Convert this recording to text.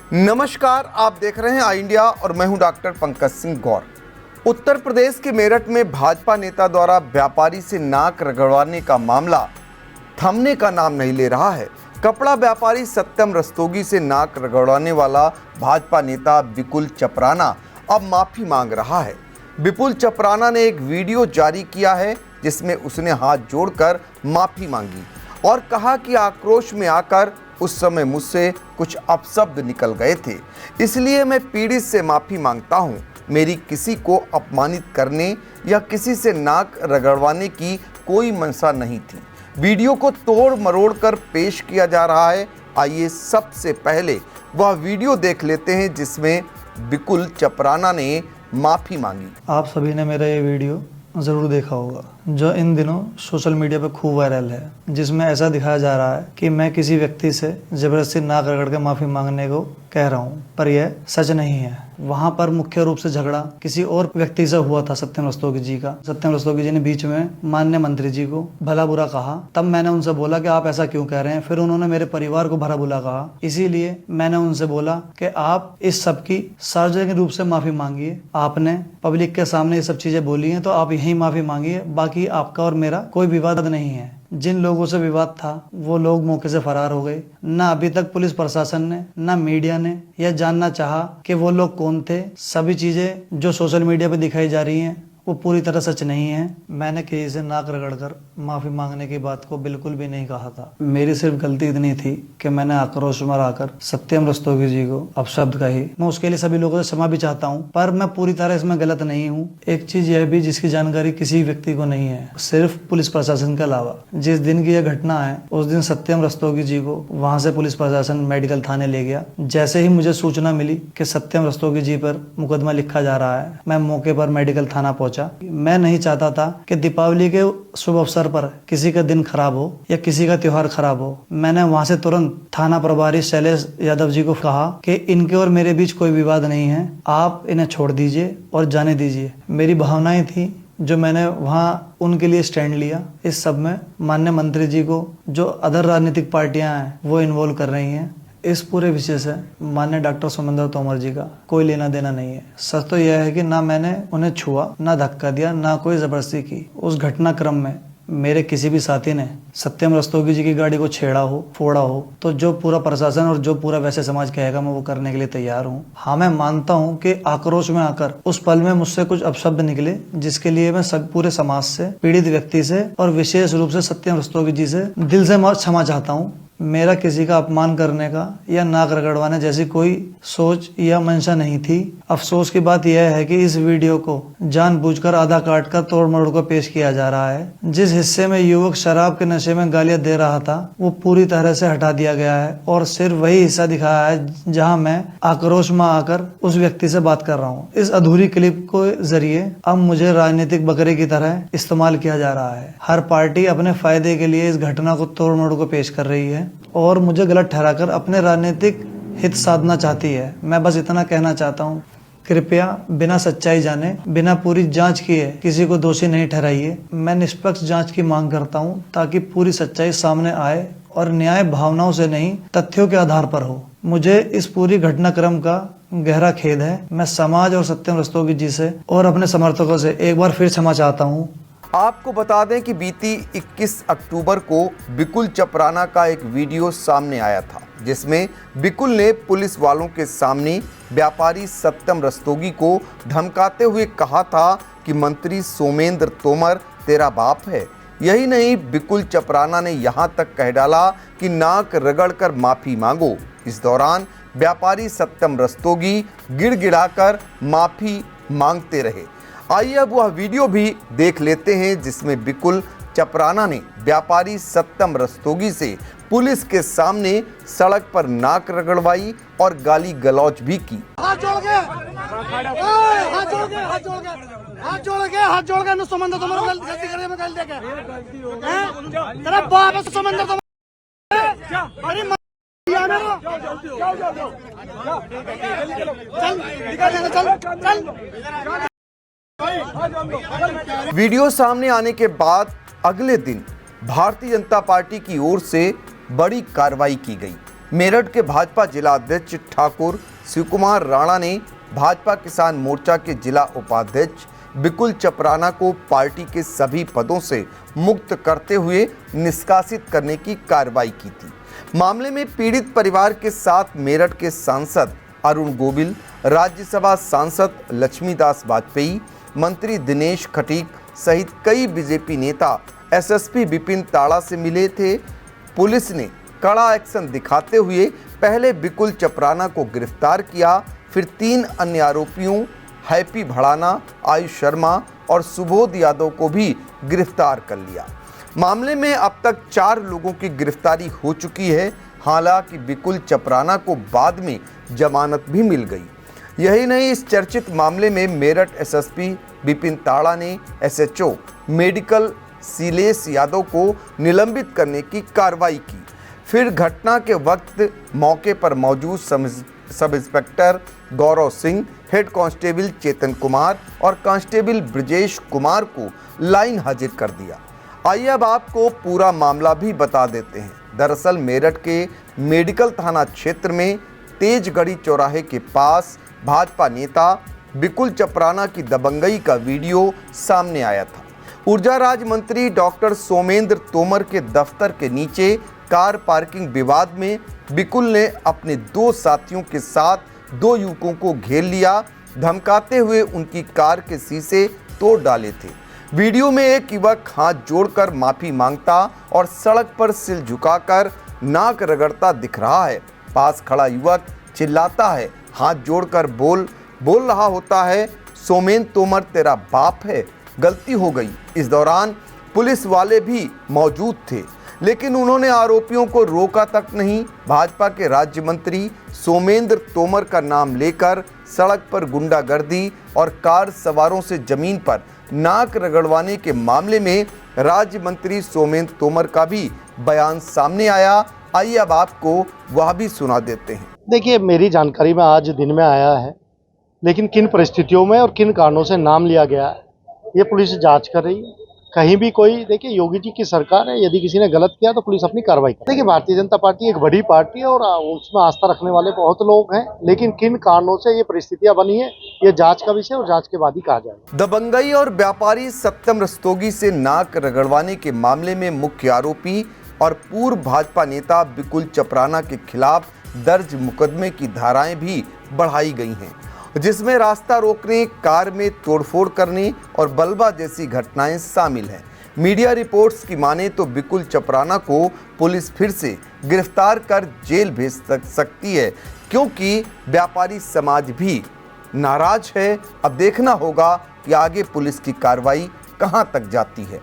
नमस्कार, आप देख रहे हैं आई इंडिया और मैं हूं डॉक्टर पंकज सिंह गौर। उत्तर प्रदेश के मेरठ में भाजपा नेता द्वारा व्यापारी से नाक रगड़वाने का मामला थमने का नाम नहीं ले रहा है। कपड़ा व्यापारी सत्यम रस्तोगी से नाक रगड़वाने वाला भाजपा नेता विपुल चपराना अब माफी मांग रहा है। विपुल चपराना ने एक वीडियो जारी किया है जिसमें उसने हाथ जोड़कर माफी मांगी और कहा कि आक्रोश में आकर उस समय मुझसे कुछ अपशब्द निकल गए थे, इसलिए मैं पीड़ित से माफ़ी मांगता हूं। मेरी किसी को अपमानित करने या किसी से नाक रगड़वाने की कोई मंशा नहीं थी। वीडियो को तोड़ मरोड़ कर पेश किया जा रहा है। आइए सबसे पहले वह वीडियो देख लेते हैं जिसमें विपुल चपराना ने माफ़ी मांगी। आप सभी ने मेरा ये वीडियो ज़रूर देखा होगा जो इन दिनों सोशल मीडिया पे खूब वायरल है, जिसमें ऐसा दिखाया जा रहा है कि मैं किसी व्यक्ति से ज़बरदस्ती नाक रगड़ के माफ़ी मांगने को कह रहा हूँ, पर यह सच नहीं है। वहाँ पर मुख्य रूप से झगड़ा किसी और व्यक्ति से हुआ था, सत्यम रस्तोगी जी का। सत्यम रस्तोगी जी ने बीच में माननीय मंत्री जी को भला बुरा कहा। तब मैंने उनसे बोला कि आप ऐसा क्यों कह रहे हैं। फिर उन्होंने मेरे परिवार को भला बुरा कहा। इसीलिए मैंने उनसे बोला कि आप इस सब की सार्वजनिक रूप से माफ़ी मांगिए। आपने पब्लिक के सामने ये सब चीज़ें बोली हैं तो आप यही माफ़ी मांगिए। बाकी आपका और मेरा कोई विवाद नहीं है। जिन लोगों से विवाद था वो लोग मौके से फरार हो गए। ना अभी तक पुलिस प्रशासन ने, ना मीडिया ने यह जानना चाहा कि वो लोग कौन थे। सभी चीजें जो सोशल मीडिया पे दिखाई जा रही हैं वो पूरी तरह सच नहीं है। मैंने किसी से नाक रगड़कर माफी मांगने की बात को बिल्कुल भी नहीं कहा था। मेरी सिर्फ गलती इतनी थी कि मैंने आक्रोश में आकर सत्यम रस्तोगी जी को अपशब्द कही। मैं उसके लिए सभी लोगों से क्षमा भी चाहता हूँ, पर मैं पूरी तरह इसमें गलत नहीं हूँ। एक चीज यह भी जिसकी जानकारी किसी व्यक्ति को नहीं है, सिर्फ पुलिस प्रशासन के अलावा। जिस दिन की यह घटना है उस दिन सत्यम रस्तोगी जी को वहां से पुलिस प्रशासन मेडिकल थाने ले गया। जैसे ही मुझे सूचना मिली कि सत्यम रस्तोगी जी पर मुकदमा लिखा जा रहा है, मैं मौके पर मेडिकल थाना पहुंचा। मैं नहीं चाहता था कि दीपावली के शुभ अवसर पर किसी का दिन खराब हो या किसी का त्योहार खराब हो। मैंने वहां से तुरंत थाना प्रभारी शैलेश यादव जी को कहा कि इनके और मेरे बीच कोई विवाद नहीं है, आप इन्हें छोड़ दीजिए और जाने दीजिए। मेरी भावनाएं थी जो मैंने वहाँ उनके लिए स्टैंड लिया। इस सब में माननीय मंत्री जी को जो अदर राजनीतिक पार्टियां हैं वो इन्वॉल्व कर रही हैं। इस पूरे विषय से माननीय डॉक्टर सोमेंद्र तोमर जी का कोई लेना देना नहीं है। सच तो यह है कि ना मैंने उन्हें छुआ, ना धक्का दिया, ना कोई जबरदस्ती की। उस घटनाक्रम में मेरे किसी भी साथी ने सत्यम रस्तोगी जी की गाड़ी को छेड़ा हो, फोड़ा हो, तो जो पूरा प्रशासन और जो पूरा वैसे समाज कहेगा मैं वो करने के लिए तैयार हूँ। हाँ, मैं मानता हूँ कि आक्रोश में आकर उस पल में मुझसे कुछ अपशब्द निकले, जिसके लिए मैं सब पूरे समाज से, पीड़ित व्यक्ति से और विशेष रूप से सत्यम रस्तोगी जी से दिल से क्षमा चाहता हूँ। मेरा किसी का अपमान करने का या नाक रगड़वाने जैसी कोई सोच या मंशा नहीं थी। अफसोस की बात यह है कि इस वीडियो को जानबूझकर आधा काट कर तोड़ मरोड़ कर पेश किया जा रहा है। जिस हिस्से में युवक शराब के नशे में गालियां दे रहा था वो पूरी तरह से हटा दिया गया है और सिर्फ वही हिस्सा दिखाया है जहां मैं आक्रोश में आकर उस व्यक्ति से बात कर रहा हूं। इस अधूरी क्लिप के जरिए अब मुझे राजनीतिक बकरे की तरह इस्तेमाल किया जा रहा है। हर पार्टी अपने फायदे के लिए इस घटना को तोड़ मरोड़ को पेश कर रही है और मुझे गलत ठहराकर अपने राजनीतिक हित साधना चाहती है। मैं बस इतना कहना चाहता हूँ, कृपया बिना सच्चाई जाने, बिना पूरी जांच किए किसी को दोषी नहीं ठहराइए। मैं निष्पक्ष जांच की मांग करता हूँ ताकि पूरी सच्चाई सामने आए और न्याय भावनाओं से नहीं तथ्यों के आधार पर हो। मुझे इस पूरी घटनाक्रम का गहरा खेद है। मैं समाज और सत्यम रस्तोगी जी से और अपने समर्थकों से एक बार फिर क्षमा चाहता हूँ। आपको बता दें कि बीती 21 अक्टूबर को विपुल चपराना का एक वीडियो सामने आया था जिसमें विपुल ने पुलिस वालों के सामने व्यापारी सत्यम रस्तोगी को धमकाते हुए कहा था कि मंत्री सोमेंद्र तोमर तेरा बाप है। यही नहीं, विपुल चपराना ने यहां तक कह डाला कि नाक रगड़कर माफी मांगो। इस दौरान व्यापारी सत्यम रस्तोगी गिड़गिड़ाकर माफी मांगते रहे। आइए अब वह वीडियो भी देख लेते हैं जिसमें विपुल चपराना ने व्यापारी सत्यम रस्तोगी से पुलिस के सामने सड़क पर नाक रगड़वाई और गाली गलौज भी की। हाथ जोड़ के सोमेंद्र तोमर गलती करे में गलती देके तेरा बाप है सोमेंद्र तोमर। अरे चल वीडियो सामने आने के बाद अगले दिन भारतीय जनता पार्टी की ओर से बड़ी कार्रवाई की गई। मेरठ के भाजपा जिला अध्यक्ष ठाकुर शिव कुमार राणा ने भाजपा किसान मोर्चा के जिला उपाध्यक्ष बिकुल चपराना को पार्टी के सभी पदों से मुक्त करते हुए निष्कासित करने की कार्रवाई की थी। मामले में पीड़ित परिवार के साथ मेरठ के सांसद अरुण गोविल, राज्यसभा सांसद लक्ष्मीदास वाजपेयी, मंत्री दिनेश खटीक सहित कई बीजेपी नेता एसएसपी विपिन ताड़ा से मिले थे। पुलिस ने कड़ा एक्शन दिखाते हुए पहले बिकुल चपराना को गिरफ्तार किया, फिर 3 अन्य आरोपियों हैप्पी भड़ाना, आयुष शर्मा और सुबोध यादव को भी गिरफ्तार कर लिया। मामले में अब तक 4 लोगों की गिरफ्तारी हो चुकी है। हालांकि बिकुल चपराना को बाद में जमानत भी मिल गई। यही नहीं, इस चर्चित मामले में मेरठ एसएसपी विपिन ताड़ा ने एसएचओ मेडिकल शैलेश यादव को निलंबित करने की कार्रवाई की। फिर घटना के वक्त मौके पर मौजूद sub inspector Gaurav Singh, head constable चेतन कुमार और कांस्टेबल ब्रजेश कुमार को लाइन हाजिर कर दिया। आइए अब आपको पूरा मामला भी बता देते हैं। दरअसल मेरठ के मेडिकल थाना क्षेत्र में तेजगढ़ी चौराहे के पास भाजपा नेता बिकुल चपराना की दबंगई का वीडियो सामने आया था। ऊर्जा राज्य मंत्री डॉक्टर सोमेंद्र तोमर के दफ्तर के नीचे कार पार्किंग विवाद में बिकुल ने अपने 2 साथियों के साथ 2 युवकों को घेर लिया, धमकाते हुए उनकी कार के शीशे तोड़ डाले थे। वीडियो में एक युवक हाथ जोड़कर माफी मांगता और सड़क पर सिर झुकाकर नाक रगड़ता दिख रहा है। पास खड़ा युवक चिल्लाता है, हाथ जोड़कर बोल रहा होता है, सोमेंद्र तोमर तेरा बाप है, गलती हो गई। इस दौरान पुलिस वाले भी मौजूद थे, लेकिन उन्होंने आरोपियों को रोका तक नहीं। भाजपा के राज्य मंत्री सोमेंद्र तोमर का नाम लेकर सड़क पर गुंडागर्दी और कार सवारों से जमीन पर नाक रगड़वाने के मामले में राज्य मंत्री सोमेंद्र तोमर का भी बयान सामने आया। आइए अब आपको वह भी सुना देते हैं। देखिए, मेरी जानकारी में आज दिन में आया है, लेकिन किन परिस्थितियों में और किन कारणों से नाम लिया गया है ये पुलिस जांच कर रही है। कहीं भी कोई, देखिए योगी जी की सरकार है, यदि किसी ने गलत किया तो पुलिस अपनी कार्रवाई करे। देखिए, भारतीय जनता पार्टी एक बड़ी पार्टी है और उसमें आस्था रखने वाले बहुत लोग हैं, लेकिन किन कारणों से ये परिस्थितियां बनी है ये जांच का विषय और जांच के बाद ही कहा जाएगा। दबंगई और व्यापारी सत्यम रस्तोगी से नाक रगड़वाने के मामले में मुख्य आरोपी और पूर्व भाजपा नेता बिकुल चपराना के खिलाफ दर्ज मुकदमे की धाराएं भी बढ़ाई गई हैं, जिसमें रास्ता रोकने, कार में तोड़फोड़ करने और बलवा जैसी घटनाएं शामिल हैं। मीडिया रिपोर्ट्स की माने तो बिकुल चपराना को पुलिस फिर से गिरफ्तार कर जेल भेज सकती है, क्योंकि व्यापारी समाज भी नाराज है। अब देखना होगा कि आगे पुलिस की कार्रवाई कहां तक जाती है।